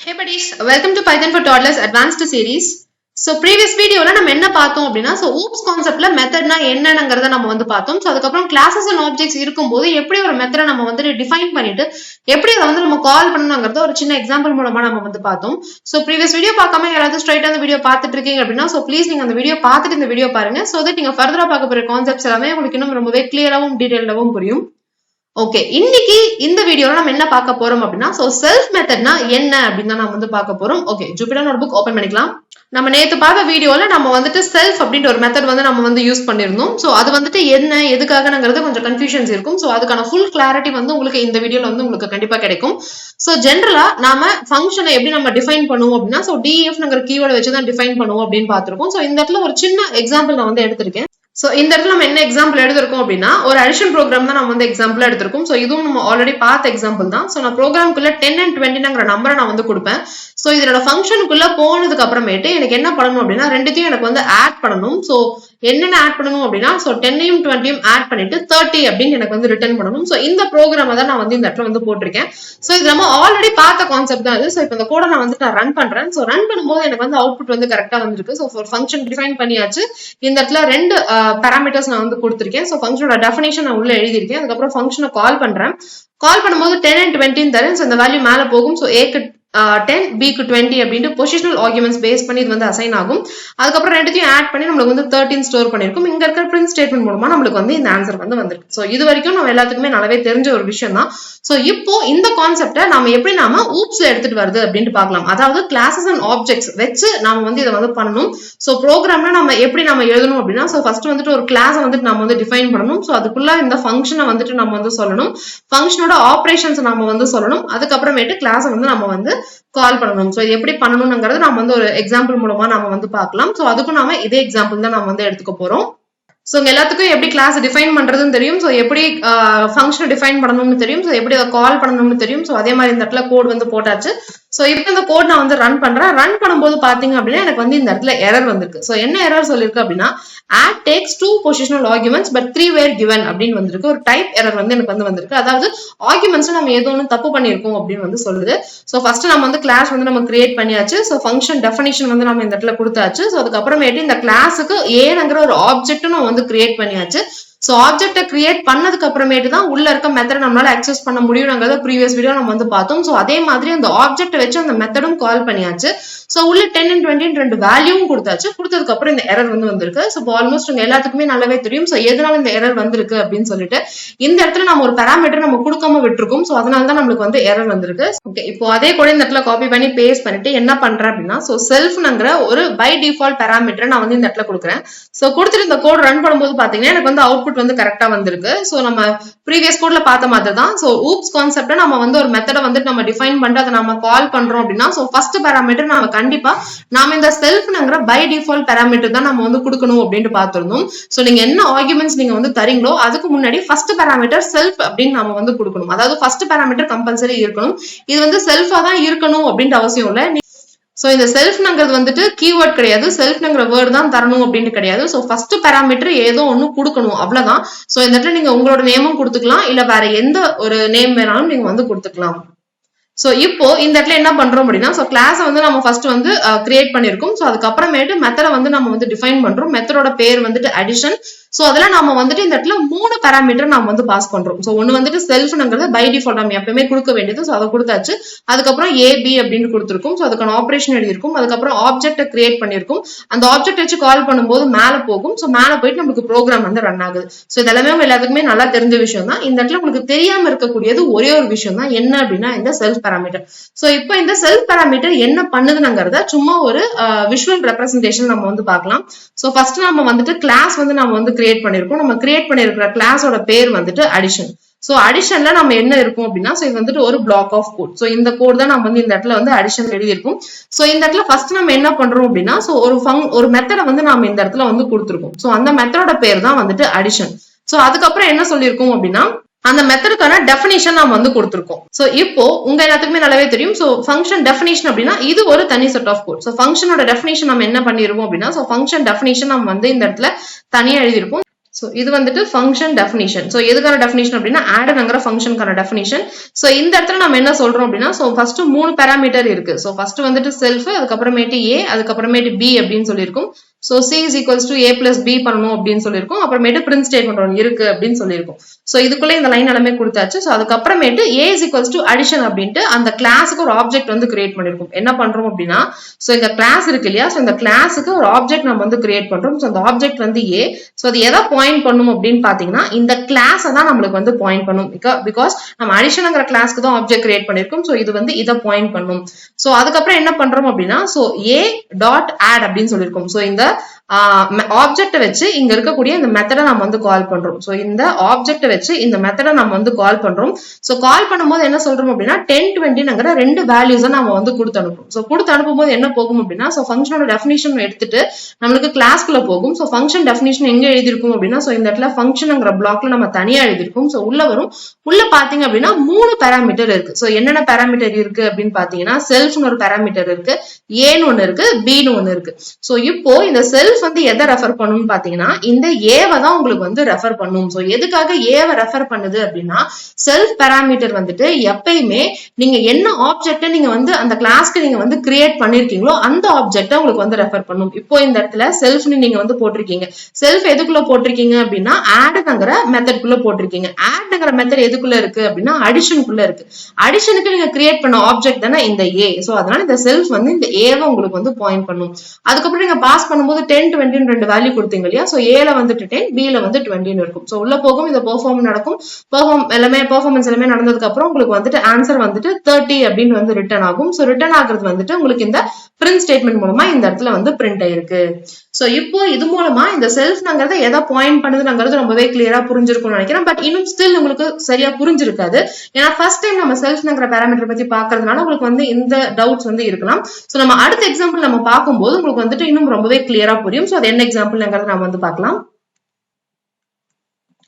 Hey buddies, welcome to Python for Toddlers Advanced Series. So previous videoல நம்ம என்ன பார்த்தோம் அப்படின்னா oops கான்செப்ட்ல மெத்தட்னா என்னங்கறத நம்ம வந்து பார்த்தோம். சோ அதுக்கப்புறம் கிளாसेस and objects இருக்கும்போது எப்படி ஒரு மெத்தட நம்ம வந்து டிஃபைன் பண்ணிட்டு எப்படி அதை வந்து நம்ம கால் பண்ணணும்ங்கறத ஒரு சின்ன எக்ஸாம்பிள் மூலமா நம்ம வந்து பார்த்தோம். சோ previous வீடியோ பார்க்காம யாராவது ஸ்ட்ரைட்டா அந்த வீடியோ பார்த்துட்டு இருக்கீங்க அப்படின்னா சோ ப்ளீஸ் நீங்க அந்த வீடியோ பார்த்துட்டு இந்த வீடியோ பாருங்க சோ தட் நீங்க ஃபர்தரா பார்க்க போற கான்செப்ட்ஸ் எல்லாமே உங்களுக்கு இன்னும் ரொம்பவே கிளியராவும் டீடைல்டாவும் புரியும். ஓகே, இன்னைக்கு இந்த வீடியோல நம்ம என்ன பார்க்க போறோம் அப்படின்னா செல்ஃப் மெத்தட்னா என்ன அப்படின்னு நம்ம வந்து பார்க்க போறோம். ஓகே, ஜூபிட்டர் நோட்புக் ஓபன் பண்ணிக்கலாம். நம்ம நேத்து பார்த்த வீடியோல நம்ம வந்துட்டு செல்ஃப் அப்படின்ற ஒரு மெத்தட் வந்து நம்ம வந்து யூஸ் பண்ணிருந்தோம். சோ அது வந்துட்டு என்ன எதுக்காகங்கிறது கொஞ்சம் கன்ஃபியூஷன்ஸ் இருக்கும். சோ அதுக்கான ஃபுல் கிளாரிட்டி வந்து உங்களுக்கு இந்த வீடியோல வந்து உங்களுக்கு கண்டிப்பா கிடைக்கும். சோ ஜெனரலா நாம ஃபங்க்ஷனை எப்படி நம்ம டிஃபைன் பண்ணுவோம் அப்படின்னா dfங்கிற கீவேர்டை வச்சு தான் டிஃபைன் பண்ணுவோம் அப்படின்னு பார்த்திருக்கோம். சோ இந்த இடத்துல ஒரு சின்ன எக்ஸாம்பிள் நான் வந்து எடுத்திருக்கேன். சோ இந்த இடத்துல நம்ம என்ன எக்ஸாம்பிள் எடுத்திருக்கோம் அப்படின்னா ஒரு அடிஷன் ப்ரோக்ராம் தான் நம்ம வந்து எக்ஸாம்பிள் எடுத்திருக்கோம். சோ இதுவும் நம்ம ஆல்ரெடி பார்த்த எக்ஸாம்பிள் தான். சோ நான் ப்ரோக்ராம்குள்ள 10 and 20ங்கிற நம்பரை நான் வந்து கொடுப்பேன். சோ இதோட ஃபங்க்ஷனுக்குள்ள போனதுக்கு அப்புறமேட்டு எனக்கு என்ன பண்ணணும் அப்படின்னா ரெண்டுத்தையும் எனக்கு வந்து ஆட் பண்ணணும். சோ என்னென்ன ஆட் பண்ணணும் அப்படின்னா 10யும் 20யும் ஆட் பண்ணிட்டு 30 அப்படின்னு எனக்கு வந்து ரிட்டர்ன் பண்ணணும். சோ இந்த ப்ரோக்ராமை தான் நான் வந்து இந்த இடத்துல வந்து போட்டிருக்கேன். சோ இது நம்ம ஆல்ரெடி பார்த்த கான்செப்ட் தான் இது. சோ இப்போ இந்த கோட நான் வந்து ரன் பண்றேன். சோ ரன் பண்ணும்போது எனக்கு வந்து அவுட்புட் வந்து கரெக்டா வந்திருக்கு. சோ ஒரு ஃபங்க்ஷன் டிஃபைன் பண்ணியாச்சு. இந்த இடத்துல ரெண்டு parameters நான் வந்து கொடுத்திருக்கேன். சோ ஃபங்க்ஷனோட டெஃபினிஷன் நான் உள்ள எழுதியிருக்கேன். அதுக்கப்புறம் ஃபங்க்ஷனை கால் பண்றேன். கால் பண்ணும்போது 10 and 20 தரேன். சோ இந்த வேல்யூ மேல போகும். சோ A க்கு 10 B க்கு 20 அப்படினு பொசிஷனல் ஆர்குமெண்ட்ஸ் பேஸ் பண்ணி இது வந்து அசைன் ஆகும். அதுக்கப்புறம் ரெண்டுத்தையும் ஆட் பண்ணி நமக்கு வந்து 13 ஸ்டோர் பண்ணிருக்கும். இங்க இருக்கிற பிரிண்ட் ஸ்டேட்மெண்ட் மூலமா நமக்கு வந்து இந்த ஆன்சர் வந்து வந்திருக்கு. சோ இது வரைக்கும் நம்ம எல்லாத்துக்குமே நல்லாவே தெரிஞ்ச ஒரு விஷயம் தான். சோ இப்போ இந்த கான்செப்டை நாம எப்படி நாம ஊப்ஸ்ல எடுத்துட்டு வருது அப்படின்னு பார்க்கலாம். அதாவது கிளாसेस and ஆப்ஜெக்ட்ஸ் வச்சு நாம வந்து இதை வந்து பண்ணணும். சோ ப்ரோக்ராம்ல நம்ம எப்படி நம்ம எழுதணும் அப்படின்னா ஃபர்ஸ்ட் வந்துட்டு ஒரு கிளாஸ் வந்துட்டு நம்ம வந்து டிஃபைன் பண்ணணும். சோ அதுக்குள்ள இந்த ஃபங்க்ஷனை வந்துட்டு நம்ம வந்து சொல்லணும். ஃபங்க்ஷனோட ஆபரேஷன்ஸ் நம்ம வந்து சொல்லணும். அதுக்கப்புறமேட்டு கிளாஸை வந்து நம்ம வந்து கால் பண்ணணும். சோ இது எப்படி பண்ணணும்ங்கறது நம்ம வந்து ஒரு எக்ஸாம்பிள் மூலமா நாம வந்து பார்க்கலாம். சோ அதுக்கும் நாம இதே எக்ஸாம்பிள் தான் நாம வந்து எடுத்துக்க போறோம். சோ எல்லாத்துக்கும் எப்படி கிளாஸ் டிஃபைன் பண்றதுன்னு தெரியும். சோ எப்படி ஃபங்க்ஷனை டிஃபைன் பண்ணணும்னு தெரியும். சோ எப்படி அதை கால் பண்ணணும்னு தெரியும். சோ அதே மாதிரி இந்த இடத்துல கோட் வந்து போட்டாச்சு. சோ இப்போ இந்த கோட் நான் வந்து ரன் பண்றேன். ரன் பண்ணும்போது பாத்தீங்க அப்படின்னா எனக்கு வந்து இந்த இடத்துல எரர் வந்திருக்கு. சோ என்ன எரர் சொல்லிருக்கு அப்படின்னா add takes 2 positional arguments but 3 were given அப்படின்னு வந்திருக்கு. ஒரு டைப் எரர் வந்து எனக்கு வந்து வந்திருக்கு. அதாவது ஆர்குமெண்ட்ஸ் நம்ம ஏதோ ஒன்று தப்பு பண்ணிருக்கோம் அப்படின்னு வந்து சொல்லுது. சோ ஃபர்ஸ்ட் நம்ம வந்து கிளாஸ் வந்து நம்ம கிரியேட் பண்ணியாச்சு. சோ ஃபங்க்ஷன் டெஃபினிஷன் வந்து நம்ம இந்த இடத்துல கொடுத்தாச்சு. சோ அதுக்கப்புறமேட்டு இந்த கிளாஸுக்கு ஏங்கிற ஒரு ஆப்ஜெக்ட் நம்ம வந்து கிரியேட் பண்ணியாச்சு. சோ ஆப்ஜெக்ட கிரியேட் பண்ணதுக்கு அப்புறமேட்டு தான் உள்ள இருக்க மெத்தட் நம்மளால அக்சஸ் பண்ண முடியும்ங்கறத ப்ரீவியஸ் வீடியோ நம்ம வந்து பார்த்தோம். சோ அதே மாதிரி அந்த ஆப்ஜெக்ட் வச்சு அந்த மெத்தடும் கால் பண்ணியாச்சு. சோ உள்ள 10 and 20 ரெண்டு வேல்யூவும் கொடுத்தாச்சு. கொடுத்ததுக்கு அப்புறம் இந்த எரர் வந்து வந்திருக்கு. சோ ஆல்மோஸ்ட் உங்க எல்லாத்துக்குமே நல்லாவே தெரியும். சோ எதனால இந்த எரர் வந்திருக்கு அப்படின்னு சொல்லிட்டு இந்த இடத்துல நம்ம ஒரு பாராமீட்டர் நம்ம கொடுக்காம விட்டுருக்கோம். சோ அதனால தான் நம்மளுக்கு வந்து எரர் வந்திருக்கு. ஓகே, இப்போ அதே கூட இந்த இடத்துல காப்பி பண்ணி பேஸ்ட் பண்ணிட்டு என்ன பண்றேன் அப்படின்னா செல்ஃப்ங்கிற ஒரு பை டிஃபால்ட் பாராமீட்டர் நான் வந்து இந்த இடத்துல கொடுக்குறேன். சோ கொடுத்துட்டு இந்த கோட் ரன் பண்ணும்போது பாத்தீங்கன்னா எனக்கு வந்து அவுட்புட் வந்து கரெக்டா வந்திருக்கு. சோ நம்ம ப்ரீவியஸ் கோட்ல பார்த்த மாதிரி தான். சோ ஊப்ஸ் கான்செப்ட நம்ம வந்து ஒரு மெத்தட வந்து நம்ம டிஃபைன் பண்ணிட்டு அதை நம்ம கால் பண்றோம் அப்படின்னா ஃபர்ஸ்ட் பாராமீட்டர் நம்ம கண்டிப்பா நாம இந்த செல்ஃப்ங்கிற பை டிஃபால்ட் பாராமீட்டர் தான் நம்ம வந்து கொடுக்கணும் அப்படின்னு பார்த்திருந்தோம். சோ நீங்க என்ன ஆர்குமெண்ட்ஸ் நீங்க வந்து தரீங்களோ அதுக்கு முன்னாடி ஃபர்ஸ்ட் பாராமீட்டர் செல்ஃப் அப்படின்னு நம்ம வந்து கொடுக்கணும். அதாவது ஃபர்ஸ்ட் பாராமீட்டர் கம்பல்சரி இருக்கணும். இது வந்து செல்ஃபா தான் இருக்கணும் அப்படின்ற அவசியம் இல்லை. சோ இந்த செல்ஃப்ங்கிறது வந்துட்டு கீவேர்ட் கிடையாது. செல்ஃப்ங்கிற வேர்ட் தான் தரணும் அப்படின்னு கிடையாது. சோ ஃபர்ஸ்ட் பாராமீட்டர் ஏதோ ஒண்ணு கொடுக்கணும், அவ்வளவுதான். சோ இந்த இடத்துல நீங்க உங்களோட நேமும் கொடுத்துக்கலாம், இல்ல வேற எந்த ஒரு நேம் வேணாலும் நீங்க வந்து கொடுத்துக்கலாம். சோ இப்போ இந்த இடத்துல என்ன பண்றோம் அப்படின்னா கிளாஸ் வந்து நம்ம ஃபர்ஸ்ட் வந்து கிரியேட் பண்ணிருக்கோம். சோ அதுக்கப்புறமேட்டு மெத்தட வந்து நம்ம வந்து டிஃபைன் பண்றோம். மெத்தடோட பேர் வந்துட்டு அடிஷன். சோ அதெல்லாம் நம்ம வந்துட்டு இந்த இடத்துல 3 பாராமீட்டர் நம்ம வந்து பாஸ் பண்றோம். சோ ஒன்னு வந்துட்டு செல்ஃப்ங்கிறது பை டிஃபால்ட் நம்ம எப்பவுமே கொடுக்க வேண்டியது. சோ அதை கொடுத்தாச்சு. அதுக்கப்புறம் ஏபி அப்படின்னு கொடுத்துருக்கோம். சோ அதுக்கான ஆபரேஷன் எழுதிருக்கும். அதுக்கப்புறம் ஆப்ஜெக்ட கிரியேட் பண்ணிருக்கும். அந்த ஆப்ஜெக்ட் வச்சு கால் பண்ணும்போது மேல போகும். சோ மேல போயிட்டு நமக்கு ப்ரோக்ராம் வந்து ரன் ஆகுது. சோ இதெல்லாமே உங்க எல்லாத்துக்குமே நல்லா தெரிஞ்ச விஷயம் தான். இந்த இடத்துல உங்களுக்கு தெரியாம இருக்கக்கூடியது ஒரே ஒரு விஷயம் தான். என்ன அப்படின்னா இந்த செல்ஃப் பாராமீட்டர். சோ இப்போ இந்த செல்ஃப் பாராமீட்டர் என்ன பண்ணுதுங்கிறத சும்மா ஒரு விஷுவல் ரெப்ரசன்டேஷன் நம்ம வந்து பார்க்கலாம். சோ ஃபர்ஸ்ட் நம்ம வந்துட்டு கிளாஸ் வந்து நம்ம வந்து கிரியேட் பண்ணிருக்கோம். நம்ம கிரியேட் பண்ணிருக்கிற கிளாஸோட பேர் வந்துட்டு அடிஷன். சோ அடிஷன்ல நம்ம என்ன இருக்கும் அப்படின்னா இது வந்துட்டு ஒரு பிளாக் ஆஃப் கோட். சோ இந்த கோட் தான் நம்ம வந்து இந்த இடத்துல வந்து அடிஷன் எழுதியிருக்கும். சோ இந்த இடத்துல ஃபர்ஸ்ட் நம்ம என்ன பண்றோம் அப்படின்னா ஒரு மெத்தட வந்து நம்ம இந்த இடத்துல வந்து கொடுத்துருக்கோம். சோ அந்த மெத்தடோட பேர் தான் வந்துட்டு அடிஷன். சோ அதுக்கப்புறம் என்ன சொல்லியிருக்கோம் அப்படின்னா அந்த மெத்தடுக்கான டெஃபினிஷன் நாம வந்து கொடுத்திருக்கோம். சோ இப்போ உங்க எல்லாத்துக்குமே நல்லாவே தெரியும். சோ ஃபங்க்ஷன் டெஃபினிஷன் அப்படின்னா இது ஒரு தனி செட் ஆஃப் கோட். சோ ஃபங்க்ஷனோட டெஃபினிஷன் நம்ம என்ன பண்ணிருவோம் அப்படின்னா ஃபங்க்ஷன் டெஃபினிஷன் நம்ம வந்து இந்த இடத்துல தனியா எழுதியிருப்போம். சோ So இது வந்துட்டு function definition. So எதுக்கான definition அப்படின்னா addங்கிற functionக்கான definition. So இந்த இடத்துல நம்ம என்ன சொல்றோம் அப்படின்னா so first 3 parameter இருக்கு. So first வந்துட்டு self, அதுக்கப்புறமேட்டு a, அதுக்கப்புறமேட்டு b அப்படின்னு சொல்லியிருக்கும். So c is equals to a plus b பண்ணணும் அப்படின்னு சொல்லியிருக்கும். அப்புறமேட்டு print statement ஒன்று இருக்கு அப்படின்னு சொல்லியிருக்கும். So இதுக்குள்ள இந்த லைன் எல்லாமே கொடுத்தாச்சு. So அதுக்கப்புறமேட்டு a is equals to addition அப்படின்ட்டு அந்த கிளாஸுக்கு ஒரு ஆப்ஜெக்ட் வந்து கிரியேட் பண்ணிருக்கும். என்ன பண்றோம் அப்படின்னா so இந்த கிளாஸ் இருக்கு இல்லையா, so இந்த கிளாஸுக்கு ஒரு ஆப்ஜெக்ட் நம்ம வந்து கிரியேட் பண்றோம். So அந்த ஆப்ஜெக்ட் வந்து a. So அது எதை பாயிண்ட் பண்ணும் அப்படின்னு பாத்தீங்கன்னா இந்த கிளாஸை தான் நம்மளுக்கு வந்து பாயிண்ட் பண்ணும். பிகாஸ் நம்ம அடிஷன்ங்கிற கிளாஸ்க்கு தான் ஆப்ஜெக்ட் கிரியேட் பண்ணிருக்கோம். So இது வந்து இதை பாயிண்ட் பண்ணும். So அதுக்கப்புறம் என்ன பண்றோம் அப்படின்னா so a டாட் ஆட் அப்படின்னு சொல்லியிருக்கோம். So இந்த ஆப்ஜெக்ட் வச்சு இங்க இருக்கக்கூடிய இந்த மெத்தடை நம்ம வந்து கால் பண்றோம். சோ இந்த ஆப்ஜெக்ட் வச்சு இந்த மெத்தடை நம்ம வந்து கால் பண்றோம். சோ கால் பண்ணும்போது என்ன சொல்றோம் அப்படின்னா 10 20ங்கிற ரெண்டு வேல்யூஸை நம்ம வந்து கொடுத்து அனுப்புறோம். சோ கொடுத்து அனுப்பும்போது என்ன போகும் அப்படின்னா சோ ஃபங்க்ஷனோட டெஃபினிஷன் எடுத்துட்டு நம்மளுக்கு கிளாஸ்க்குள்ள போகும். சோ ஃபங்க்ஷன் டெஃபினிஷன் எங்க எழுதிருக்கும் அப்படின்னா சோ இந்த இடத்துல ஃபங்க்ஷன்ங்கிற பிளாக்ல நம்ம தனியா எழுதிருக்கும். சோ உள்ள வரும். உள்ள பாத்தீங்க அப்படின்னா 3 பாராமீட்டர் இருக்கு. சோ என்னென்ன பாராமீட்டர் இருக்கு அப்படின்னு பாத்தீங்கன்னா செல்ஃப்னு ஒரு பாராமீட்டர் இருக்கு, ஏன்னு ஒன்னு இருக்கு, பின்னு ஒன்னு இருக்கு. சோ இப்போ இந்த செல்ஃப் வந்து எதை ரெஃபர் பண்ணும்னு பாத்தீங்கன்னா இந்த ஏவை தான் உங்களுக்கு வந்து ரெஃபர் பண்ணும். சோ எதுக்காக ஏவை ரெஃபர் பண்ணுது அப்படின்னா செல்ஃப் பாராமீட்டர் வந்துட்டு எப்பயுமே நீங்க என்ன ஆப்ஜெக்ட் நீங்க வந்து அந்த கிளாஸ்க்கு நீங்க வந்து கிரியேட் பண்ணிருக்கீங்களோ அந்த ஆப்ஜெக்ட உங்களுக்கு வந்து ரெஃபர் பண்ணும். இப்போ இந்த இடத்துல செல்ஃப்னு நீங்க வந்து போட்டிருக்கீங்க. செல்ஃப் எதுக்குள்ள போட்டிருக்கீங்க அப்படின்னா ஆட்ங்கிற மெத்தட்குள்ள போட்டிருக்கீங்க. ஆட்ங்கிற மெத்தட் எதுக்குள்ள இருக்கு அப்படின்னா அடிஷனுக்குள்ள இருக்கு. அடிஷனுக்கு நீங்க கிரியேட் பண்ண ஆப்ஜெக்ட் தானே இந்த ஏ. சோ அதனால இந்த செல்ஃப் வந்து இந்த ஏவை உங்களுக்கு வந்து பாயிண்ட் பண்ணும். அதுக்கப்புறம் நீங்க பாஸ் பண்ணும்போது 10 20 ரெண்டு வேல்யூ கொடுத்தீங்க இல்லையா, சோ ஏல வந்துட்டு 10, பில வந்து 20 இருக்கும். சோ உள்ள போகும், இந்த பெர்ஃபார்ம் நடக்கும். பெர்ஃபார்மன்ஸ் எல்லாமே நடந்ததுக்கு அப்புறம் உங்களுக்கு வந்துட்டு ஆன்சர் வந்துட்டு 30 அப்படின்னு வந்து ரிட்டர்ன் ஆகும். சோ ரிட்டர்ன் ஆகுறது வந்துட்டு உங்களுக்கு இந்த பிரிண்ட் ஸ்டேட்மெண்ட் மூலமா இந்த இடத்துல வந்து பிரிண்ட் ஆயிருக்கு. சோ இப்போ இது மூலமா இந்த செல்ஃப்ங்கிறத எதை பாயிண்ட் பண்ணுதுங்கிறது ரொம்பவே கிளியரா புரிஞ்சிருக்கும்னு நினைக்கிறேன். பட் இன்னும் ஸ்டில் உங்களுக்கு சரியா புரிஞ்சிருக்காது. ஏன்னா ஃபர்ஸ்ட் டைம் நம்ம செல்ஃப்ங்கிற பாராமீட்டர் பத்தி பாக்குறதுனால உங்களுக்கு வந்து இந்த டவுட்ஸ் வந்து இருக்கலாம். சோ நம்ம அடுத்த எக்ஸாம்பிள் நம்ம பார்க்கும்போது உங்களுக்கு வந்துட்டு இன்னும் ரொம்பவே கிளியரா புரியும். சோ அது என்ன எக்ஸாம்பிள்ங்கிறத நம்ம வந்து பார்க்கலாம்.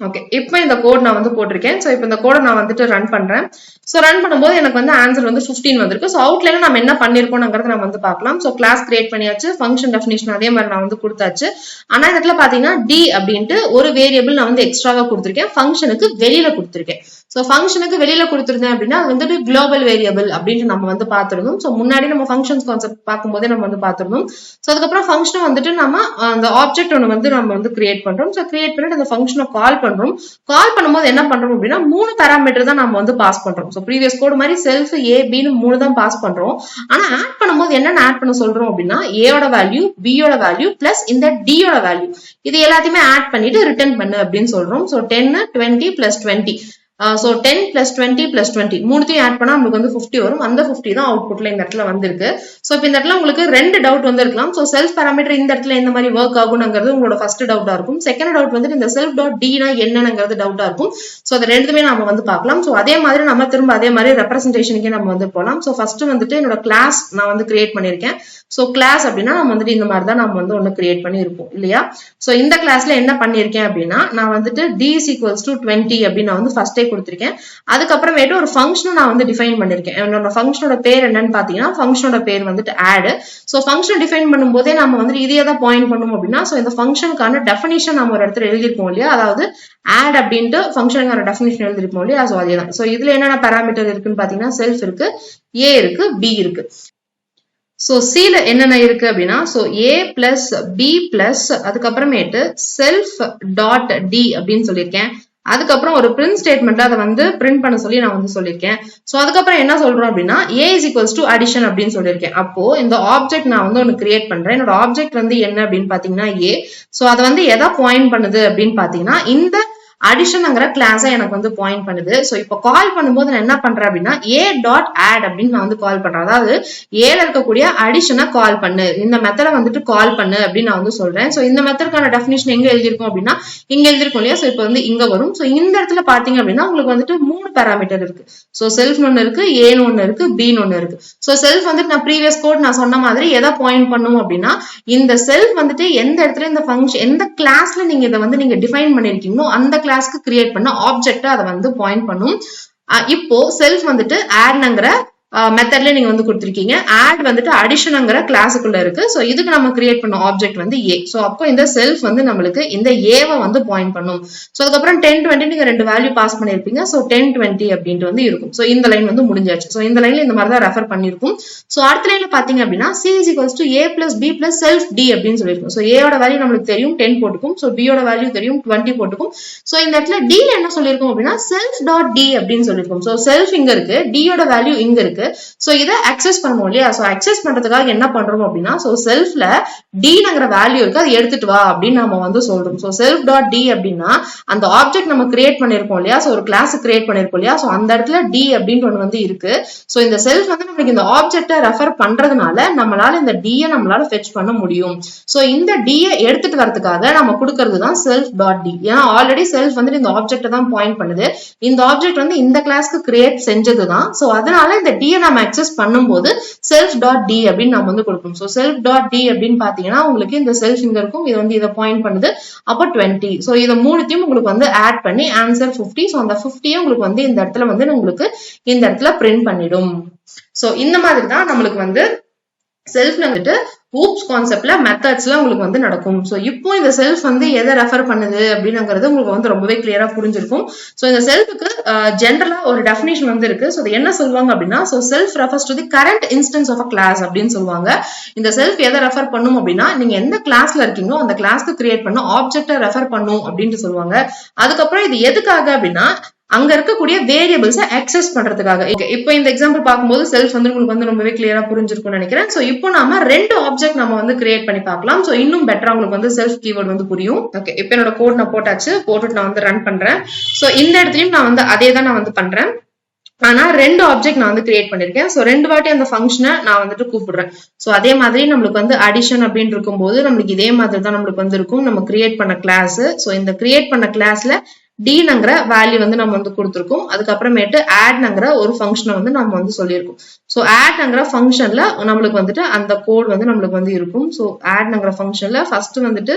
ஓகே, இப்போ இந்த கோட் நான் வந்து போட்டிருக்கேன். சோ இப்போ இந்த கோடை நான் வந்துட்டு ரன் பண்றேன். சோ ரன் பண்ணும்போது எனக்கு வந்து ஆன்சர் வந்து 15 வந்திருக்கு. சோ அவுட்லைன்ல நம்ம என்ன பண்ணிருக்கோம்ங்கிறத நம்ம வந்து பார்க்கலாம். சோ கிளாஸ் கிரியேட் பண்ணியாச்சு, ஃபங்க்ஷன் டெஃபினிஷன் அதே மாதிரி நான் வந்து கொடுத்தாச்சு. ஆனா இந்த இடத்துல பாத்தீங்கன்னா டி அப்படின்ட்டு ஒரு வேரியபிள் நான் வந்து எக்ஸ்ட்ராவா கொடுத்திருக்கேன், ஃபங்க்ஷனுக்கு வெளியில கொடுத்திருக்கேன். சோ ஃபங்க்ஷனுக்கு வெளியில கொடுத்திருந்தேன் அப்படின்னா அது வந்துட்டு குளோபல் வேரியபிள் அப்படின்ட்டு நம்ம வந்து பார்த்திருந்தோம். சோ முன்னாடி நம்ம ஃபங்க்ஷன்ஸ் கான்செப்ட் பார்க்கும்போதே நம்ம வந்து பார்த்திருந்தோம். சோ அதுக்கப்புறம் ஃபங்க்ஷனை வந்துட்டு நம்ம அந்த ஆப்ஜெக்ட் ஒன்று வந்து நம்ம வந்து கிரியேட் பண்றோம். சோ கிரியேட் பண்ணிட்டு அந்த ஃபங்க்ஷனை கால் பண்றோம். கால் பண்ணும்போது என்ன பண்றோம் அப்படின்னா 3 பாராமீட்டர் தான் நம்ம வந்து பாஸ் பண்றோம். சோ ப்ரீவியஸ் கோட் மாதிரி செல்ஃப் ஏ பின்னு 3 தான் பாஸ் பண்றோம். ஆனா ஆட் பண்ணும்போது என்னென்ன ஆட் பண்ண சொல்றோம் அப்படின்னா ஏயோட வேல்யூ, பியோட வேல்யூ பிளஸ் இந்த டியோட வேல்யூ இது எல்லாத்தையுமே ஆட் பண்ணிட்டு ரிட்டர்ன் பண்ணு அப்படின்னு சொல்றோம். So 10 20 plus 20. So 10 plus 20 plus 20 மூணுத்தையும் ஆட் பண்ணா நமக்கு வந்து 50 வரும். அந்த 50 தான் அவுட்புட்ல இந்த இடத்துல வந்திருக்கு. சோ இப்போ இந்த இடத்துல உங்களுக்கு ரெண்டு டவுட் வந்து இருக்கலாம். சோ செல்ஃப் பாராமீட்டர் இந்த இடத்துல எந்த மாதிரி ஒர்க் ஆகும்ங்கிறது உங்களோட ஃபர்ஸ்ட் டவுட்டா இருக்கும். செகண்ட் டவுட் வந்துட்டு இந்த செல்ஃப் டாட் டினா என்னங்கிறது டவுட்டா இருக்கும். சோ அது ரெண்டுமே நம்ம வந்து பார்க்கலாம். சோ அதே மாதிரி நம்ம திரும்ப அதே மாதிரி ரெப்ரசன்டேஷனுக்கே நம்ம வந்து போலாம். சோ ஃபர்ஸ்ட் வந்துட்டு என்னோட கிளாஸ் நான் வந்து கிரியேட் பண்ணிருக்கேன். சோ கிளாஸ் அப்படின்னா நம்ம வந்துட்டு இந்த மாதிரி தான் நம்ம வந்து ஒன்னு கிரியேட் பண்ணி இருப்போம் இல்லையா. சோ இந்த கிளாஸ்ல என்ன பண்ணிருக்கேன் அப்படின்னா நான் வந்துட்டு d is equals to 20 அப்படின்னு நான் வந்து ஃபர்ஸ்டே கொடுத்திருக்கேன். அதுக்கப்புறமேட்டு ஒரு ஃபங்க்ஷனை நான் வந்து டிஃபைன் பண்ணிருக்கேன். என்னோட ஃபங்க்ஷனோட பேர் என்னன்னு பாத்தீங்கன்னா ஃபங்க்ஷனோட பேர் வந்துட்டு ஆட். சோ ஃபங்க்ஷன் டிஃபைன் பண்ணும்போதே நம்ம வந்து இதே தான் பாயிண்ட் பண்ணும் அப்படின்னா சோ இந்த ஃபங்க்ஷனுக்கான டெஃபினிஷன் நம்ம ஒரு இடத்துல எழுதிருப்போம் இல்லையா, அதாவது ஆட் அப்படின்ட்டு ஃபங்க்ஷனுக்கான டெஃபினிஷன் எழுதிருப்போம் இல்லையா. சோ அதேதான். சோ இதுல என்னென்ன பாராமீட்டர் இருக்குன்னு பாத்தீங்கன்னா செல்ஃப் இருக்கு, ஏ இருக்கு, பி இருக்கு. சோ சில என்னென்ன இருக்கு அப்படின்னா சோ ஏ பிளஸ் பி பிளஸ் அதுக்கப்புறமேட்டு செல்ஃப் டாட் டி அப்படின்னு சொல்லியிருக்கேன். அதுக்கப்புறம் ஒரு பிரிண்ட் ஸ்டேட்மெண்ட்ல அதை வந்து பிரிண்ட் பண்ண சொல்லி நான் வந்து சொல்லியிருக்கேன். சோ அதுக்கப்புறம் என்ன சொல்றோம் அப்படின்னா ஏ இஸ் ஈக்குவல்ஸ் டு அடிஷன் அப்படின்னு சொல்லியிருக்கேன். அப்போ இந்த ஆப்ஜெக்ட் நான் வந்து ஒன்னு கிரியேட் பண்றேன். என்னோட ஆப்ஜெக்ட் வந்து என்ன அப்படின்னு பாத்தீங்கன்னா ஏ. சோ அதை வந்து எதை பாயிண்ட் பண்ணுது அப்படின்னு பாத்தீங்கன்னா இந்த அடிஷன்ங்கிற கிளாஸை எனக்கு வந்து பாயிண்ட் பண்ணுது. சோ இப்போ கால் பண்ணும்போது நான் என்ன பண்றேன் அப்படின்னா ஏ டாட் ஆட் அப்படின்னு நான் வந்து கால் பண்றேன். அதாவது ஏல இருக்கக்கூடிய அடிஷனை கால் பண்ணு, இந்த மெத்தடை வந்துட்டு கால் பண்ணு அப்படின்னு நான் வந்து சொல்றேன். சோ இந்த மெத்தடுக்கான டெஃபினிஷன் எங்க எழுதிருக்கும் அப்படின்னா இங்க எழுதிருக்கும் இல்லையா. சோ இப்போ வந்து இங்க வரும். சோ இந்த இடத்துல பாத்தீங்க அப்படின்னா உங்களுக்கு வந்துட்டு 3 பாராமீட்டர் இருக்கு. சோ செல்ஃப் ஒன்னு இருக்கு, ஏன்னு ஒன்னு இருக்கு, பின்னு ஒன்னு இருக்கு. சோ செல்ஃப் வந்துட்டு நான் ப்ரீவியஸ் கோட் நான் சொன்ன மாதிரி எதை பாயிண்ட் பண்ணும் அப்படின்னா இந்த செல்ஃப் வந்துட்டு எந்த இடத்துல இந்த ஃபங்க்ஷன் எந்த கிளாஸ்ல நீங்க இதை வந்து நீங்க டிஃபைன் பண்ணிருக்கீங்களோ அந்த கிளாஸ்க்கு கிரியேட் பண்ண ஆப்ஜெக்ட் அதை வந்து பாயிண்ட் பண்ணும். இப்போ செல்ஃப் வந்துட்டு ஆட்ங்கிற மெத்தட்ல நீங்க வந்து கொடுத்திருக்கீங்க. ஆட் வந்துட்டு அடிஷன்ங்கிற கிளாஸுக்குள்ள இருக்கு. சோ இதுக்கு நம்ம கிரியேட் பண்ண ஆப்ஜெக்ட் வந்து ஏ. சோ அப்போ இந்த செல்ஃப் வந்து நம்மளுக்கு இந்த ஏவை வந்து பாயிண்ட் பண்ணும். சோ அதுக்கப்புறம் 10 20 நீங்க ரெண்டு வேல்யூ பாஸ் பண்ணிருப்பீங்க. சோ 10 20 அப்படின்ட்டு வந்து இருக்கும். சோ இந்த லைன் வந்து முடிஞ்சாச்சு. சோ இந்த லைன்ல இந்த மாதிரி தான் ரெஃபர் பண்ணிருக்கும். சோ அடுத்த லைன்ல பாத்தீங்க அப்படின்னா c is equals to a plus b plus self d அப்படின்னு சொல்லிருக்கும். சோ a ஓட வேல்யூ நம்மளுக்கு தெரியும் 10 போட்டுக்கும். சோ b ஓட வேல்யூ தெரியும் 20 போட்டுக்கும். சோ இந்த இடத்துல d என்ன சொல்லிருக்கும் அப்படின்னா self dot d அப்படின்னு சொல்லிருக்கும். சோ செல்ஃப் இங்க இருக்கு, d ஓட வேல்யூ இங்க இருக்கு. சோ இத அக்சஸ் பண்ணணும் இல்லையா? சோ அக்சஸ் பண்றதுக்காக என்ன பண்றோம் அப்படின்னா சோ செல்ஃப்ல d-ங்கிற வேல்யூ இருக்கு, அதை எடுத்துட்டு வா அப்படின்னு நம்ம வந்து சொல்றோம். சோ செல்ஃப் டாட் d அப்படின்னா அந்த ஆப்ஜெக்ட் நம்ம கிரியேட் பண்ணிருக்கோம் இல்லையா? சோ ஒரு கிளாஸ் கிரியேட் பண்ணிருக்கோம் இல்லையா? சோ அந்த இடத்துல d அப்படின்னு ஒன்று வந்து இருக்கு. சோ இந்த செல்ஃப் வந்து நமக்கு இந்த ஆப்ஜெக்ட்டை ரெஃபர் பண்றதுனால நம்மளால இந்த d நம்மளால ஃபெட்ச் பண்ண முடியும். சோ இந்த d எடுத்துட்டு வரதுக்காக நம்ம கொடுக்கிறது தான் செல்ஃப் டாட் d. ஏன்னா ஆல்ரெடி செல்ஃப் வந்து இந்த ஆப்ஜெக்ட் தான் பாயிண்ட் பண்ணுது. இந்த ஆப்ஜெக்ட் வந்து இந்த கிளாஸ்க்கு கிரியேட் செஞ்சதுதான். சோ அதனால இந்த d நம்ம அக்சஸ் பண்ணும்போது செல்ஃப் டாட் d அப்படின்னு நம்ம வந்து கொடுக்கணும். சோ செல்ஃப் டாட் d அப்படின்னு பாத்தீங்கன்னா உங்களுக்கு இந்த செல்ஃப் இங்க இருக்கும், இது வந்து இதை பாயிண்ட் பண்ணுது, அப்போ 20. சோ இதை மூணுத்தையும் உங்களுக்கு வந்து ஆட் பண்ணி ஆன்சர் 50. சோ அந்த 50 உங்களுக்கு வந்து இந்த இடத்துல வந்து உங்களுக்கு இந்த இடத்துல பிரிண்ட் பண்ணிடும். சோ இந்த மாதிரி தான் நம்மளுக்கு வந்து செல்ஃப் வந்துட்டு ஊப்ஸ் கான்செப்ட்ல மெத்தட்ஸ்ல உங்களுக்கு வந்து நடக்கும். சோ இப்போ இந்த செல்ஃப் வந்து எதை ரெஃபர் பண்ணுது அப்படிங்கிறது உங்களுக்கு வந்து ரொம்பவே கிளியரா புரிஞ்சிருக்கும். சோ இந்த செல்ஃபுக்கு ஜென்ரலா ஒரு டெஃபினிஷன் வந்து இருக்கு. சோ என்ன சொல்லுவாங்க அப்படின்னா so self refers to the current instance of a class அப்படின்னு சொல்லுவாங்க. இந்த செல்ஃப் எதை ரெஃபர் பண்ணும் அப்படின்னா நீங்க எந்த கிளாஸ்ல இருக்கீங்களோ அந்த கிளாஸ்க்கு கிரியேட் பண்ண ஆப்ஜெக்டை ரெஃபர் பண்ணும் அப்படின்னு சொல்லுவாங்க. அதுக்கப்புறம் இது எதுக்காக அப்படின்னா அங்க இருக்கக்கூடிய வேரியபிள்ஸ் அக்சஸ் பண்றதுக்காக. இப்போ இந்த எக்ஸாம்பிள் பார்க்கும்போது செல்ஃப் வந்து உங்களுக்கு வந்து ரொம்பவே கிளியரா புரிஞ்சிருக்கும்னு நினைக்கிறேன். சோ இப்போ நாம ரெண்டு ஆப்ஜெக்ட் நம்ம வந்து கிரியேட் பண்ணி பார்க்கலாம். சோ இன்னும் பெட்டரா உங்களுக்கு வந்து செல்ஃப் கீவேர்ட் வந்து புரியும். ஓகே, இப்போ என்னோட கோட் நான் போட்டாச்சு, போட்டுட்டு நான் வந்து ரன் பண்றேன். சோ இந்த இடத்துலயும் நான் வந்து அதே தான் நான் வந்து பண்றேன். ஆனா ரெண்டு ஆப்ஜெக்ட் நான் வந்து கிரியேட் பண்ணிருக்கேன். சோ ரெண்டு வாட்டி அந்த ஃபங்க்ஷனை நான் வந்துட்டு கூப்பிடுறேன். சோ அதே மாதிரி நம்மளுக்கு வந்து அடிஷன் அப்படின்னு இருக்கும்போது நம்மளுக்கு இதே மாதிரி தான் நம்மளுக்கு வந்து இருக்கும். நம்ம கிரியேட் பண்ண கிளாஸ். சோ இந்த கிரியேட் பண்ண கிளாஸ்ல d-ங்கிற வேல்யூ வந்து நம்ம வந்து கொடுத்துருக்கோம். அதுக்கப்புறமேட்டு add-ங்கிற ஒரு ஃபங்க்ஷனை வந்து நம்ம வந்து சொல்லியிருக்கோம். சோ add-ங்கிற ஃபங்க்ஷன்ல நம்மளுக்கு வந்துட்டு அந்த கோட் வந்து நம்மளுக்கு வந்து இருக்கும். சோ add-ங்கிற ஃபங்க்ஷன்ல ஃபர்ஸ்ட் வந்துட்டு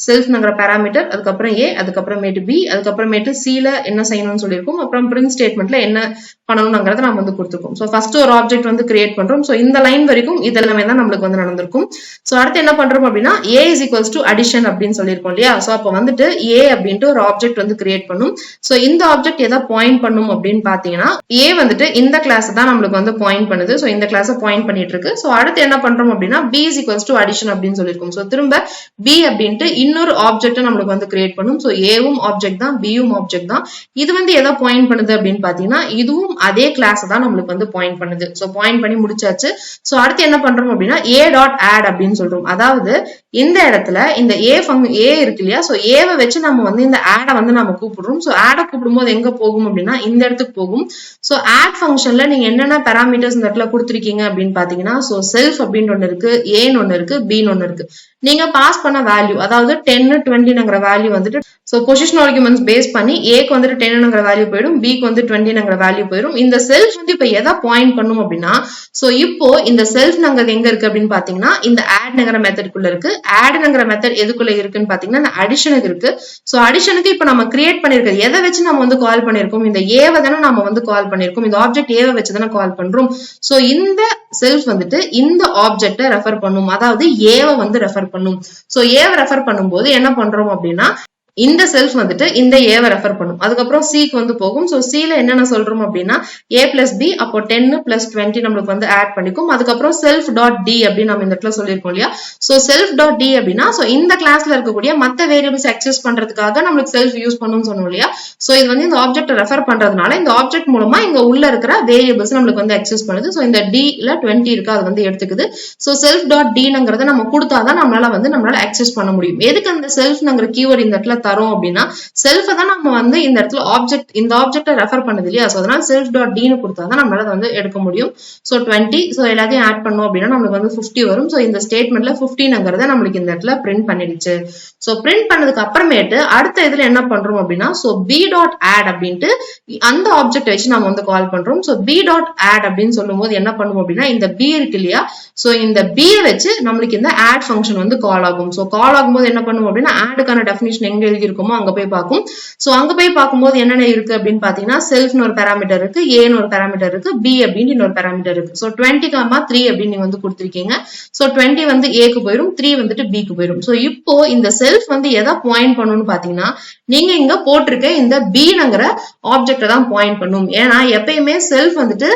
செல்ஃப்ங்கிற பேராமீட்டர், அதுக்கப்புறம் a, அதுக்கப்புறமேட்டு b, அதுக்கப்புறமேட்டு c-ல என்ன செய்யணும்னு சொல்லியிருக்கோம். அப்புறம் பிரிண்ட் ஸ்டேட்மெண்ட்ல என்ன பண்ணணும்ங்கிறத நம்ம வந்து கொடுத்துருக்கோம். சோ ஃபர்ஸ்ட் ஒரு ஆப்ஜெக்ட் வந்து கிரியேட் பண்றோம். சோ இந்த லைன் வரைக்கும் இதெல்லாமே தான் நம்மளுக்கு வந்து நடந்திருக்கும். சோ அடுத்து என்ன பண்றோம் அப்படின்னா a is equals to addition அப்படின்னு சொல்லியிருக்கோம் இல்லையா? சோ அப்போ வந்துட்டு a அப்படின்ட்டு ஒரு ஆப்ஜெக்ட் வந்து கிரியேட் பண்ணும். சோ இந்த ஆப்ஜெக்ட் எதை பாயிண்ட் பண்ணும் அப்படின்னு பாத்தீங்கன்னா a வந்துட்டு இந்த கிளாஸ் தான் நம்மளுக்கு வந்து பாயிண்ட் பண்ணுது. சோ இந்த கிளாஸ் பாயிண்ட் பண்ணிட்டு இருக்கு. சோ அடுத்து என்ன பண்றோம் அப்படின்னா b is equals to addition அப்படின்னு சொல்லியிருக்கோம். சோ திரும்ப b அப்படின்ட்டு இன்னொரு ஆப்ஜெக்ட் நம்மளுக்கு வந்து கிரியேட் பண்ணும். சோ ஏவும் ஆப்ஜெக்ட் தான், பியும் ஆப்ஜெக்ட் தான். இது வந்து எதை பாயிண்ட் பண்ணுது அப்படின்னு பாத்தீங்கன்னா இதுவும் அதே கிளாஸ் தான் நம்மளுக்கு வந்து பாயிண்ட் பண்ணுது. சோ பாயிண்ட் பண்ணி முடிச்சாச்சு. சோ அடுத்து என்ன பண்றோம் அப்படின்னா a டாட் ஆட் அப்படின்னு சொல்றோம். அதாவது இந்த இடத்துல இந்த a இருக்கு இல்லையா? சோ ஏவை வச்சு நம்ம வந்து இந்த ஆட வந்து நம்ம கூப்பிடுறோம். சோ ஆட கூப்பிடும் போது எங்க போகும் அப்படின்னா இந்த இடத்துக்கு போகும். சோ ஆட் ஃபங்க்ஷன்ல நீங்க என்னென்ன பேராமீட்டர்ஸ் இந்த இடத்துல கொடுத்துருக்கீங்க அப்படின்னு பாத்தீங்கன்னா சோ செல்ஃப் அப்படின்னு ஒண்ணு இருக்கு, ஏன்னு ஒண்ணு இருக்கு, பின்னு ஒண்ணு இருக்கு. நீங்க பாஸ் பண்ண வேல்யூ அதாவது 10 20ங்கிற வேல்யூ வந்துட்டு சோ பொசிஷன் ஆர்குமெண்ட்ஸ் பேஸ் பண்ணி ஏக்கு வந்துட்டு 10ங்கிற வேல்யூ போயிடும், பிக்கு வந்து 20ங்கிற வேல்யூ போயிடும். இந்த செல்ஃப் வந்து இப்ப எதை பாயிண்ட் பண்ணும் அப்படின்னா சோ இப்போ இந்த செல்ஃப் நாங்க எங்க இருக்கு அப்படின்னு பாத்தீங்கன்னா இந்த ஆட்ங்கிற மெத்தட்குள்ள இருக்கு. ஆட்ங்கிற மெத்தட் எதுக்குள்ள இருக்குன்னு பாத்தீங்கன்னா இந்த அடிஷனுக்கு இருக்கு. சோ அடிஷனுக்கு இப்ப நம்ம கிரியேட் பண்ணிருக்கிறது எதை வச்சு நம்ம வந்து கால் பண்ணிருக்கோம்? இந்த ஏவை தானே நம்ம வந்து கால் பண்ணிருக்கோம். இந்த ஆப்ஜெக்ட் ஏவை வச்சு தானே கால் பண்றோம். சோ இந்த செல்ஃப் வந்துட்டு இந்த ஆப்ஜெக்ட ரெஃபர் பண்ணும், அதாவது ஏவை வந்து ரெஃபர் பண்ணும். சோ ஏவை ரெஃபர் பண்ணும்போது என்ன பண்றோம் அப்படின்னா இந்த செல்ஃப் வந்துட்டு இந்த ஏவை ரெஃபர் பண்ணும். அதுக்கப்புறம் சிக்கு வந்து போகும். சோ சில என்னென்ன சொல்றோம் அப்படின்னா a பிளஸ் பி, அப்போ 10 பிளஸ் 20 நம்மளுக்கு வந்து ஆட் பண்ணிக்கும். அதுக்கப்புறம் செல்ஃப் டாட் டி அப்படின்னு நம்ம இந்த இடத்துல சொல்லியிருக்கோம் இல்லையா? சோ செல்ஃப் டாட் டி அப்படின்னா சோ இந்த கிளாஸ்ல இருக்கக்கூடிய மத்த வேரியபிள்ஸ் அக்சஸ் பண்றதுக்காக நம்மளுக்கு செல்ஃப் யூஸ் பண்ணணும்னு சொன்னோம் இல்லையா? சோ இது வந்து இந்த ஆப்ஜெக்ட் ரெஃபர் பண்றதுனால இந்த ஆப்ஜெக்ட் மூலமா இங்க உள்ள இருக்கிற வேரியபிள்ஸ் நம்மளுக்கு வந்து அக்சஸ் பண்ணுது. சோ இந்த d-ல 20 இருக்கு, அது வந்து எடுத்துக்குது. சோ செல்ஃப் டாட் d-ங்கிறத நம்ம கொடுத்தாதான் நம்மளால அக்சஸ் பண்ண முடியும். எதுக்கு அந்த செல்ஃப்ங்கிற கீவேர்ட் இந்த இடத்துல தரும் அப்படின்னா செல்ஃப் தான் நம்ம வந்து இந்த இடத்துல ஆப்ஜெக்ட் இந்த ஆப்ஜெக்ட ரெஃபர் பண்ணுது இல்லையா? சோ அதனால செல்ஃப் டாட் டி-னு கொடுத்தாதான் நம்மளால வந்து எடுக்க முடியும். சோ 20 சோ எல்லாத்தையும் ஆட் பண்ணோம் அப்படின்னா நம்மளுக்கு வந்து 50 வரும். சோ இந்த ஸ்டேட்மெண்ட்ல 15ங்கிறத நம்மளுக்கு இந்த இடத்துல பிரிண்ட் பண்ணிடுச்சு. சோ பிரிண்ட் பண்ணதுக்கு அப்புறமேட்டு அடுத்த இதுல என்ன பண்றோம் அப்படின்னா சோ b டாட் ஆட் அப்படின்ட்டு அந்த ஆப்ஜெக்ட் வச்சு நம்ம வந்து கால் பண்றோம். சோ b டாட் ஆட் அப்படின்னு சொல்லும் போது என்ன பண்ணுவோம் அப்படின்னா இந்த b இருக்கு இல்லையா? சோ இந்த b வச்சு நம்மளுக்கு இந்த ஆட் ஃபங்க்ஷன் வந்து கால் ஆகும். சோ கால் ஆகும்போது என்ன பண்ணுவோம் அப்படின்னா ஆடுக்கான டெஃபினிஷன் எங்க எழுதியிருக்கோமோ அங்க போய் பார்க்கும். சோ அங்க போய் பார்க்கும்போது என்னென்ன இருக்கு அப்படின்னு பாத்தீங்கன்னா செல்ஃப்னு ஒரு பேராமீட்டர் இருக்கு, ஏன்னு ஒரு பேராமீட்டர் இருக்கு, பி அப்படின்னு இன்னொரு பேராமீட்டர் இருக்கு. சோ 20,3 அப்படின்னு நீங்க வந்து கொடுத்திருக்கீங்க. சோ 20 வந்து ஏக்கு போயிடும், 3 வந்துட்டு பிக்கு போயிடும். சோ இப்போ இந்த செல்ஃப் வந்து எதை பாயிண்ட் பண்ணணும்னு பாத்தீங்கன்னா நீங்க இங்க போட்டிருக்க இந்த பீங்கிற ஆப்ஜெக்ட தான் பாயிண்ட் பண்ணும். ஏன்னா எப்பயுமே செல்ஃப் வந்துட்டு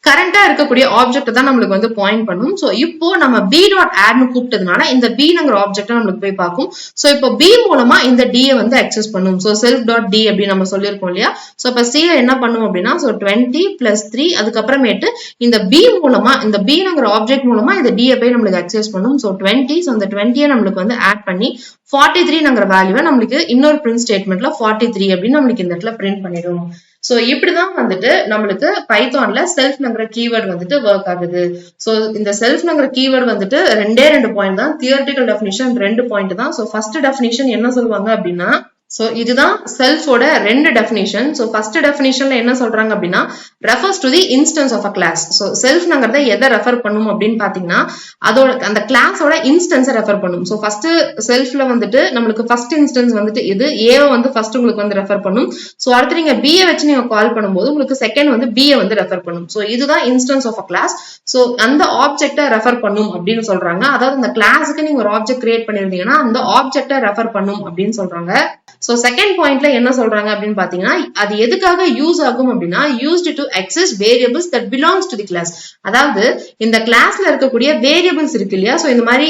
கரண்டா இருக்கக்கூடிய ஆப்ஜெக்ட் தான் நம்மளுக்கு வந்து பாயிண்ட் பண்ணும். சோ இப்போ நம்ம பி டாட் ஆட்னு கூப்பிட்டதுனால இந்த பீங்கிற ஆப்ஜெக்ட் நம்மளுக்கு போய் பார்க்கும். சோ இப்போ பி மூலமா இந்த டி வந்து அக்சஸ் பண்ணும். சோ செல்ஃப் டாட் டி அப்படின்னு நம்ம சொல்லியிருக்கோம் இல்லையா. சோ இப்ப சி என்ன பண்ணும் அப்படின்னா 20 + 3 அதுக்கப்புறமேட்டு இந்த பி மூலமா இந்த பீங்கிற ஆப்ஜெக்ட் மூலமா இந்த டி போய் நம்மளுக்கு அக்சஸ் பண்ணும். சோ 20 அந்த 20 நம்மளுக்கு வந்து ஆட் பண்ணி 43ங்கிற வேல்யூவை நம்மளுக்கு இன்னொரு பிரிண்ட் ஸ்டேட்மெண்ட்ல 43 அப்படின்னு நம்மளுக்கு இந்த இடத்துல பிரிண்ட் பண்ணிடும். சோ இப்படிதான் வந்துட்டு நம்மளுக்கு பைத்தான்ல செல்ஃப்ங்கிற கீவேர்ட் வந்துட்டு ஒர்க் ஆகுது. சோ இந்த செல்ஃப்ங்கிற கீவேர்ட் வந்துட்டு 2 பாயிண்ட் தான், தியரிட்டிக்கல் டெஃபினிஷன் 2 பாயிண்ட் தான். சோ ஃபர்ஸ்ட் டெஃபினிஷன் என்ன சொல்லுவாங்க அப்படின்னா சோ இதுதான் செல்ஃபோட 2 டெஃபினிஷன். சோ ஃபர்ஸ்ட் டெஃபினிஷன்ல என்ன சொல்றாங்க அப்படின்னா refers to the instance of a class. So செல்ஃப்ங்கிறத எதை ரெஃபர் பண்ணும் அப்படின்னு பாத்தீங்கன்னா அதோட அந்த கிளாஸோட இன்ஸ்டன்ஸை ரெஃபர் பண்ணும். சோ ஃபர்ஸ்ட் செல்ஃப்ல வந்துட்டு நம்மளுக்கு ஃபர்ஸ்ட் இன்ஸ்டன்ஸ் வந்துட்டு இது ஏவை வந்து ஃபர்ஸ்ட் உங்களுக்கு வந்து ரெஃபர் பண்ணும். சோ அடுத்து நீங்க பிஏ வச்சு நீங்க கால் பண்ணும்போது உங்களுக்கு செகண்ட் வந்து பிஏ வந்து ரெஃபர் பண்ணும். சோ இதுதான் instance of a class. So அந்த ஆப்ஜெக்டை ரெஃபர் பண்ணும் அப்படின்னு சொல்றாங்க. அதாவது இந்த கிளாஸுக்கு நீங்க ஒரு ஆப்ஜெக்ட் கிரியேட் பண்ணிருந்தீங்கன்னா அந்த ஆப்ஜெக்டை ரெஃபர் பண்ணும் அப்படின்னு சொல்றாங்க. சோ செகண்ட் பாயிண்ட்ல என்ன சொல்றாங்க அப்படின்னு பாத்தீங்கன்னா அது எதுக்காக யூஸ் ஆகும் அப்படின்னா used to access variables that belongs to the class. அதாவது இந்த கிளாஸ்ல இருக்கக்கூடிய வேரியபிள்ஸ் இருக்கு இல்லையா. சோ இந்த மாதிரி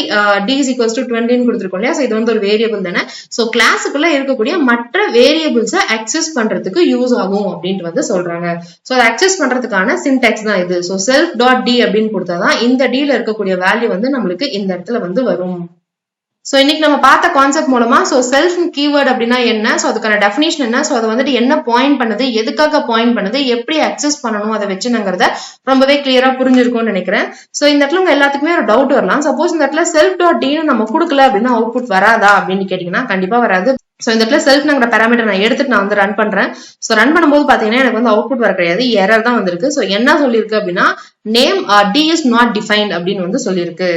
d = 20 கொடுத்திருக்கோம் இல்லையா. சோ இது வந்து ஒரு வேரியபிள் தானே. சோ கிளாஸுக்குள்ள இருக்கக்கூடிய மற்ற வேரியபிள்ஸை அக்சஸ் பண்றதுக்கு யூஸ் ஆகும் அப்படின்ட்டு வந்து சொல்றாங்க. சோ அதை அக்சஸ் பண்றதுக்கான சின்டாக்ஸ் தான் இது. சோ செல்ஃப் டாட் டி அப்படின்னு கொடுத்தாதான் இந்த d ல இருக்கக்கூடிய வேல்யூ வந்து நம்மளுக்கு இந்த இடத்துல வந்து வரும். சோ இன்னைக்கு நம்ம பார்த்த கான்செப்ட் மூலமா சோ செல்ஃப் கீவேர்ட் அப்படின்னா என்ன, சோ அதுக்கான டெஃபினிஷன் என்ன, சோ அதை வந்துட்டு என்ன பாயிண்ட் பண்ணுது, எதுக்காக பாயிண்ட் பண்ணுது, எப்படி அக்சஸ் பண்ணணும் அதை வச்சுங்கிறத ரொம்பவே கிளியரா புரிஞ்சிருக்கும்னு நினைக்கிறேன். சோ இந்த இடத்துல உங்க எல்லாத்துக்குமே ஒரு டவுட் வரலாம். சப்போஸ் இந்த இடத்துல செல்ஃப் டாட் டின்னு நம்ம கொடுக்கல அப்படின்னா அவுட்புட் வராதா அப்படின்னு கேட்டீங்கன்னா கண்டிப்பா வராது. சோ இந்த இடத்துல செல்ஃப்ங்கிற பேராமீட்டர் நான் எடுத்துட்டு நான் வந்து ரன் பண்றேன். சோ ரன் பண்ணும்போது பாத்தீங்கன்னா எனக்கு வந்து அவுட்புட் வர கிடையாது, எரர் தான் வந்திருக்கு. சோ என்ன சொல்லிருக்கு அப்படின்னா name T is not defined அப்படின்னு வந்து சொல்லியிருக்கு.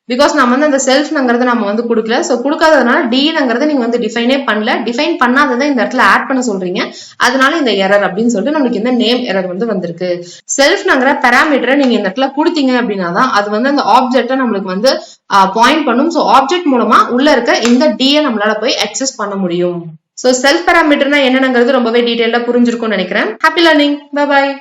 பிகாஸ் நம்ம வந்து அந்த செல்ஃப்ங்கிறத நம்ம வந்து கொடுக்கல. சோ கொடுக்காததுனால டிங்கிறத நீங்க வந்து டிஃபைனே பண்ணல, டிஃபைன் பண்ணாததை இந்த இடத்துல ஆட் பண்ண சொல்றீங்க, அதனால இந்த எரர் அப்படின்னு சொல்லிட்டு நம்மளுக்கு இந்த நேம் எரர் வந்து வந்திருக்கு. செல்ஃப்ங்கிற பேராமீட்டரை நீங்க இந்த இடத்துல கொடுத்தீங்க அப்படின்னா தான் அது வந்து அந்த ஆப்ஜெக்டை நம்மளுக்கு வந்து பாயிண்ட் பண்ணும். சோ ஆப்ஜெக்ட் மூலமா உள்ள இருக்க இந்த டியை நம்மளால போய் அக்சஸ் பண்ண முடியும். சோ செல்ஃப் பேராமீட்டர்னா என்னங்கிறது ரொம்பவே டீடைலா புரிஞ்சிருக்கும்னு நினைக்கிறேன். Happy learning. Bye by.